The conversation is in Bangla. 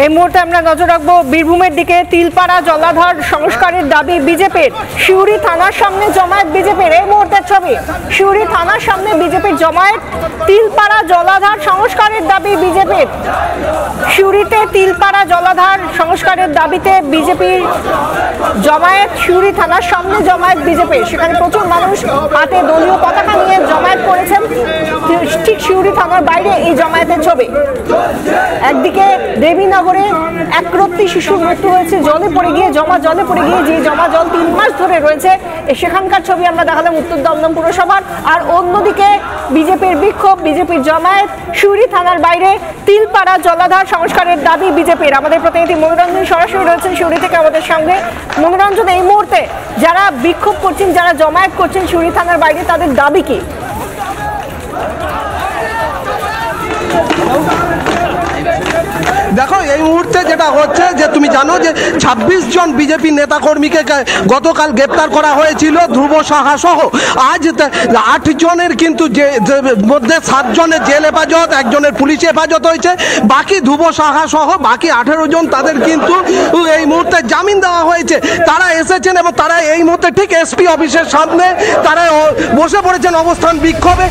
এই মুহূর্তে আমরা নজর রাখবো বীরভূমের দিকে। তিলপাড়া জলাধার সংস্কারের দাবি বিজেপির। সিউড়ি থানার সামনে জমায়েত বিজেপির। এই মুহূর্তের ছবি, সিউড়ি থানার সামনে বিজেপির জমায়েত। তিলপাড়া জলাধার সংস্কারের দাবি বিজেপির। সিউড়িতে তিলপাড়া জলাধার সংস্কারের দাবিতে বিজেপির জমায়েত। সিউড়ি থানার সামনে জমায়েত বিজেপির। সেখানে প্রচুর মানুষ হাতে দলীয় পতাকা নিয়ে জমায়েত করেছেন। ঠিক সিউড়ি থানার বাইরে এই জমায়েতের ছবি। একদিকে দেবীনগরে একরত্তি শিশুর মৃত্যু হয়েছে জলে পড়ে গিয়ে, জলে পড়ে গিয়ে, যে জল 3 মাস ধরে রয়েছে, সেখানকার ছবি আমরা দেখালাম উত্তর দমদম পুরসভার। আর অন্যদিকে বিজেপির বিক্ষোভ, বিজেপির জমায়েত সিউড়ি থানার বাইরে। তিলপাড়া জলাধার সংস্কারের দাবি বিজেপির। আমাদের প্রতিনিধি মনোরঞ্জন সরাসরি রয়েছেন সিউড়ি থেকে আমাদের সঙ্গে। মনোরঞ্জন, এই মুহূর্তে যারা বিক্ষোভ করছেন, যারা জমায়েত করছেন সিউড়ি থানার বাইরে, তাদের দাবি কি? দেখো, এই মুহূর্তে যেটা হচ্ছে যে তুমি জানো যে 26 জন বিজেপি নেতাকর্মীকে গতকাল গ্রেপ্তার করা হয়েছিল, ধ্রুব সাহা সহ। আজ 8 জনের কিন্তু মধ্যে 7 জনের জেল হেফাজত, 1 জনের পুলিশ হেফাজত হয়েছে। বাকি ধ্রুব সাহা সহ বাকি 18 জন, তাদের কিন্তু এই মুহূর্তে জামিন দেওয়া হয়েছে। তারা এসেছেন এবং তারা এই মুহূর্তে ঠিক এসপি অফিসের সামনে তারা বসে পড়েছেন অবস্থান বিক্ষোভে।